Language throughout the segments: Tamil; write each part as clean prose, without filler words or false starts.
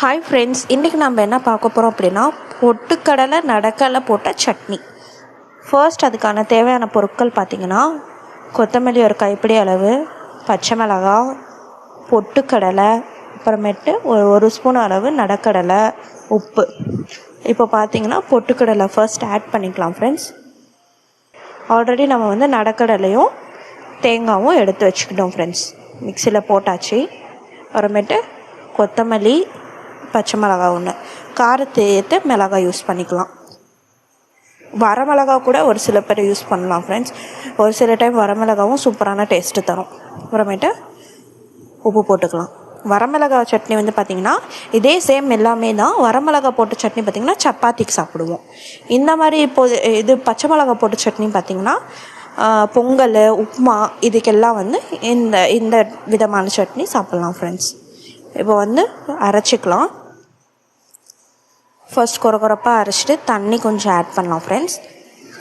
ஹாய் ஃப்ரெண்ட்ஸ், இன்றைக்கி நம்ம என்ன பார்க்க போகிறோம் அப்படின்னா பொட்டுக்கடலை நடக்கடலை போட்ட சட்னி. ஃபர்ஸ்ட் அதுக்கான தேவையான பொருட்கள் பார்த்திங்கன்னா கொத்தமல்லி ஒரு கைப்பிடி அளவு, பச்சை மிளகாய், பொட்டுக்கடலை, அப்புறமேட்டு ஒரு ஸ்பூன் அளவு நடக்கடலை, உப்பு. இப்போ பார்த்திங்கன்னா பொட்டுக்கடலை ஃபர்ஸ்ட் ஆட் பண்ணிக்கலாம் ஃப்ரெண்ட்ஸ். ஆல்ரெடி நம்ம நடக்கடலையும் தேங்காயும் எடுத்து வச்சுக்கிட்டோம் ஃப்ரெண்ட்ஸ். மிக்சியில் போட்டாச்சு. அப்புறமேட்டு கொத்தமல்லி, பச்சை மிளகாய் ஒன்று, காரத்தை ஏற்ற மிளகாய் யூஸ் பண்ணிக்கலாம். வரமிளகா கூட ஒரு சில பேர் யூஸ் பண்ணலாம் ஃப்ரெண்ட்ஸ். ஒரு சில டைம் வரமிளகாவும் சூப்பரான டேஸ்ட்டு தரும். அப்புறமேட்டு உப்பு போட்டுக்கலாம். வரமிளகா சட்னி பார்த்திங்கன்னா இதே சேம் எல்லாமே தான். வரமிளகா போட்ட சட்னி பார்த்திங்கன்னா சப்பாத்திக்கு சாப்பிடுவோம். இந்த மாதிரி இது பச்சை மிளகா போட்ட சட்னி பார்த்திங்கன்னா பொங்கல், உப்புமா இதுக்கெல்லாம் இந்த விதமான சட்னி சாப்பிட்லாம் ஃப்ரெண்ட்ஸ். இப்போ அரைச்சிக்கலாம். ஃபர்ஸ்ட் கொரப்பாக அரைச்சிட்டு தண்ணி கொஞ்சம் ஆட் பண்ணலாம் ஃப்ரெண்ட்ஸ்.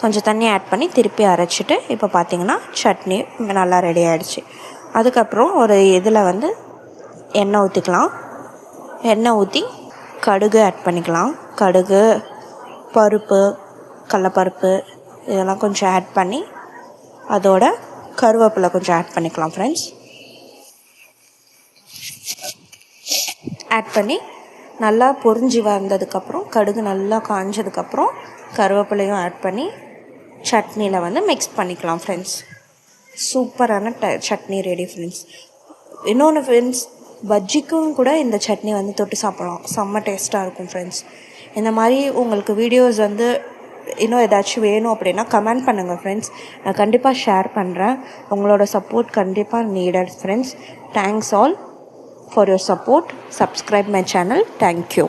கொஞ்சம் தண்ணி ஆட் பண்ணி திருப்பி அரைச்சிட்டு இப்போ பார்த்திங்கன்னா சட்னி நல்லா ரெடி ஆகிடுச்சு. அதுக்கப்புறம் ஒரு இதில் எண்ணெய் ஊற்றிக்கலாம். எண்ணெய் ஊற்றி கடுகு ஆட் பண்ணிக்கலாம். கடுகு, பருப்பு, கடலப்பருப்பு இதெல்லாம் கொஞ்சம் ஆட் பண்ணி அதோட கருவேப்பிலை கொஞ்சம் ஆட் பண்ணிக்கலாம் ஃப்ரெண்ட்ஸ். ஆட் பண்ணி நல்லா பொரிஞ்சு வந்ததுக்கப்புறம் கடுகு நல்லா காஞ்சதுக்கப்புறம் கருவேப்பிலையும் ஆட் பண்ணி சட்னியில் மிக்ஸ் பண்ணிக்கலாம் ஃப்ரெண்ட்ஸ். சூப்பரான சட்னி ரெடி ஃப்ரெண்ட்ஸ். இன்னொன்று ஃப்ரெண்ட்ஸ், பஜ்ஜிக்கும் கூட இந்த சட்னி தொட்டு சாப்பிடலாம். செம்ம டேஸ்ட்டாக இருக்கும் ஃப்ரெண்ட்ஸ். இந்த மாதிரி உங்களுக்கு வீடியோஸ் இன்னும் ஏதாச்சும் வேணும் அப்படின்னா கமெண்ட் பண்ணுங்கள் ஃப்ரெண்ட்ஸ். நான் கண்டிப்பாக ஷேர் பண்ணுறேன். உங்களோட சப்போர்ட் கண்டிப்பாக needed friends. Thanks all for your support. Subscribe my channel. Thank you.